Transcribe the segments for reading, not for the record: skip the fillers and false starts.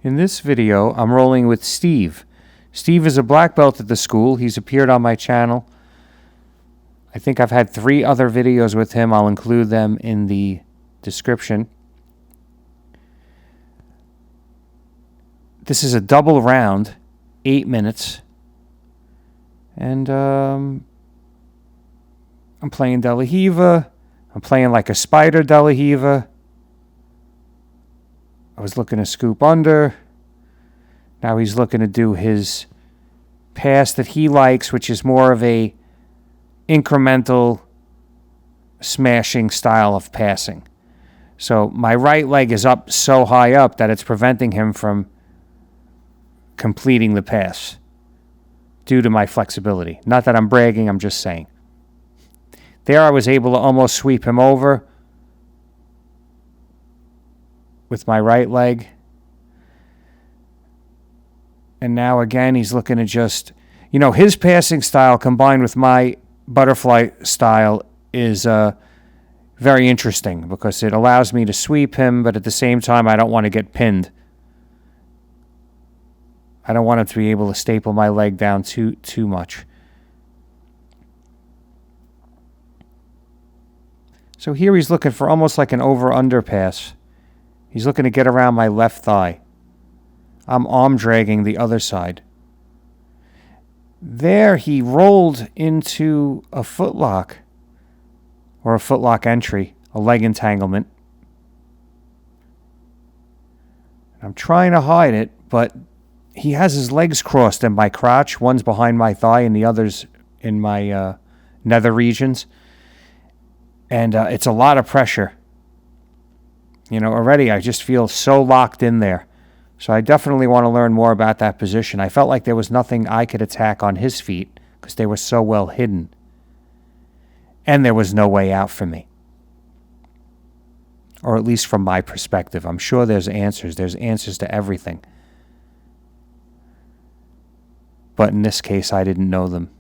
In this video, I'm rolling with Steve. Steve is a black belt at the school. He's appeared on my channel. I think I've had 3 other videos with him. I'll include them in the description. This is a double round, 8 minutes. And I'm playing De La Riva. I'm playing like a spider De La Riva. I was looking to scoop under. Now he's looking to do his pass that he likes, which is more of a incremental smashing style of passing. So my right leg is up so high up that it's preventing him from completing the pass due to my flexibility. Not that I'm bragging, I'm just saying. There I was able to almost sweep him over with my right leg. And now again, he's looking to just, his passing style combined with my butterfly style is very interesting because it allows me to sweep him, but at the same time, I don't want to get pinned. I don't want him to be able to staple my leg down too much. So here he's looking for almost like an over-under pass. He's looking to get around my left thigh. I'm arm dragging the other side. There he rolled into a footlock or a footlock entry, a leg entanglement. I'm trying to hide it, but he has his legs crossed in my crotch. One's behind my thigh and the other's in my nether regions. And it's a lot of pressure. Already I just feel so locked in there. So I definitely want to learn more about that position. I felt like there was nothing I could attack on his feet because they were so well hidden. And there was no way out for me. Or at least from my perspective. I'm sure there's answers. There's answers to everything. But in this case, I didn't know them.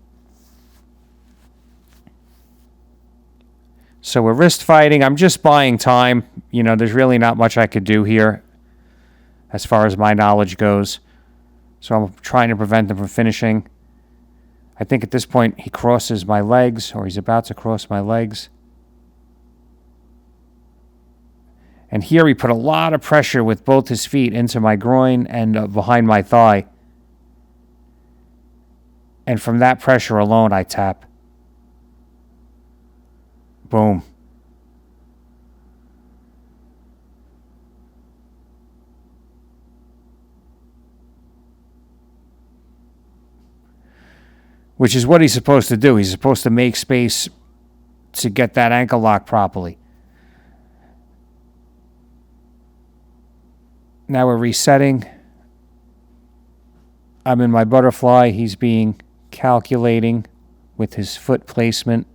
So we're wrist fighting. I'm just buying time. There's really not much I could do here as far as my knowledge goes. So I'm trying to prevent him from finishing. I think at this point he crosses my legs, or he's about to cross my legs. And here he put a lot of pressure with both his feet into my groin and behind my thigh. And from that pressure alone, I tap. Boom. Which is what he's supposed to do. He's supposed to make space to get that ankle lock properly. Now we're resetting. I'm in my butterfly. He's being calculating with his foot placement.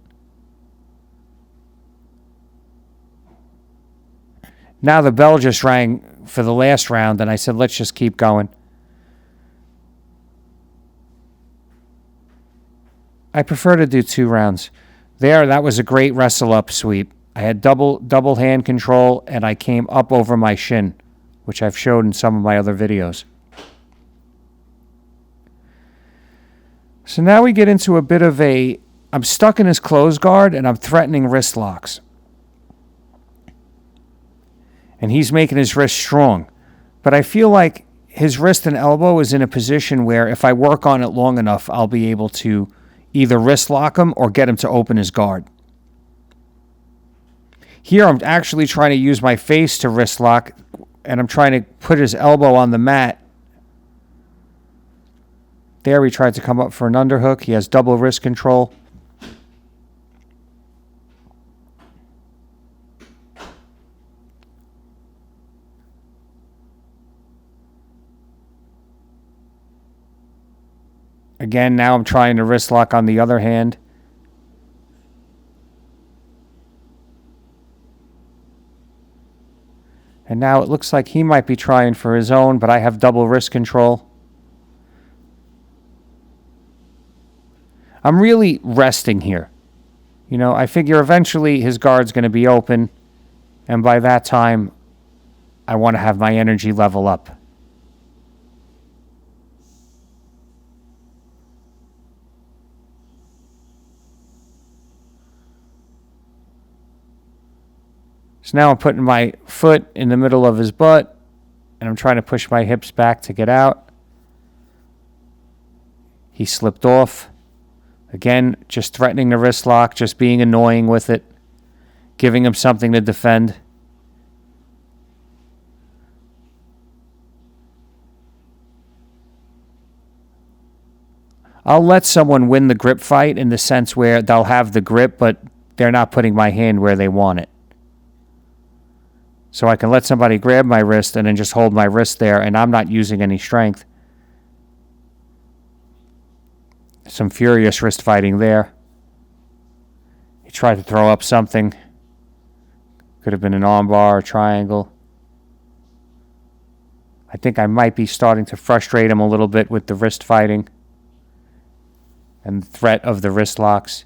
Now the bell just rang for the last round, and I said, let's just keep going. I prefer to do 2 rounds. That was a great wrestle-up sweep. I had double hand control, and I came up over my shin, which I've showed in some of my other videos. So now we get into a bit of I'm stuck in his closed guard, and I'm threatening wrist locks. And he's making his wrist strong. But I feel like his wrist and elbow is in a position where if I work on it long enough, I'll be able to either wrist lock him or get him to open his guard. Here I'm actually trying to use my face to wrist lock, and I'm trying to put his elbow on the mat. There he tried to come up for an underhook. He has double wrist control. Again, now I'm trying to wrist lock on the other hand. And now it looks like he might be trying for his own, but I have double wrist control. I'm really resting here. I figure eventually his guard's going to be open, and by that time, I want to have my energy level up. So now I'm putting my foot in the middle of his butt, and I'm trying to push my hips back to get out. He slipped off. Again, just threatening the wrist lock, just being annoying with it, giving him something to defend. I'll let someone win the grip fight in the sense where they'll have the grip, but they're not putting my hand where they want it. So I can let somebody grab my wrist and then just hold my wrist there, and I'm not using any strength. Some furious wrist fighting there. He tried to throw up something. Could have been an armbar or triangle. I think I might be starting to frustrate him a little bit with the wrist fighting and the threat of the wrist locks.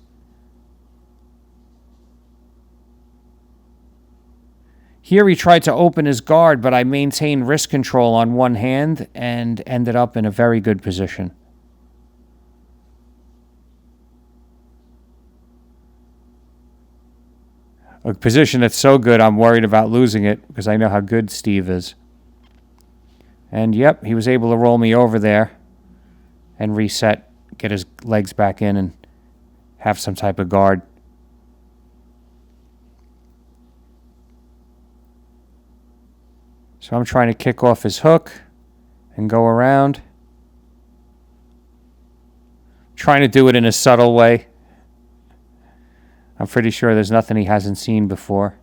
Here he tried to open his guard, but I maintained wrist control on one hand and ended up in a very good position. A position that's so good I'm worried about losing it because I know how good Steve is. And yep, he was able to roll me over there and reset, get his legs back in and have some type of guard. So I'm trying to kick off his hook and go around. Trying to do it in a subtle way. I'm pretty sure there's nothing he hasn't seen before.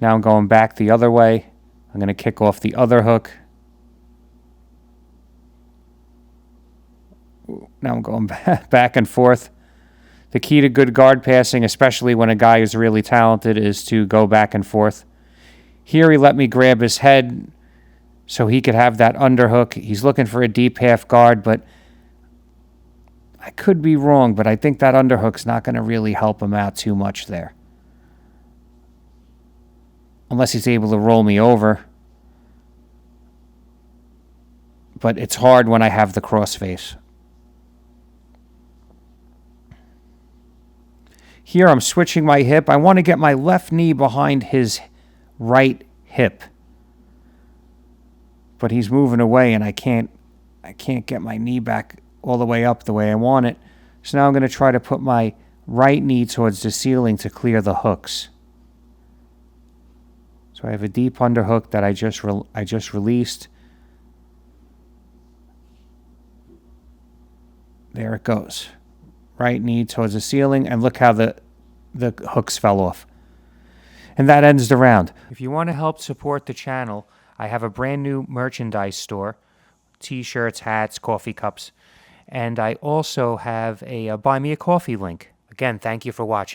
Now I'm going back the other way. I'm going to kick off the other hook. Now I'm going back and forth. The key to good guard passing, especially when a guy is really talented, is to go back and forth. Here he let me grab his head so he could have that underhook. He's looking for a deep half guard, but I could be wrong, but I think that underhook's not going to really help him out too much there. Unless he's able to roll me over. But it's hard when I have the crossface. Here I'm switching my hip. I want to get my left knee behind his right hip. But he's moving away and I can't get my knee back all the way up the way I want it. So now I'm going to try to put my right knee towards the ceiling to clear the hooks. So I have a deep underhook that I just released. There it goes. Right knee towards the ceiling, and look how the hooks fell off. And that ends the round. If you want to help support the channel, I have a brand new merchandise store. T-shirts, hats, coffee cups. And I also have a Buy Me a Coffee link. Again, thank you for watching.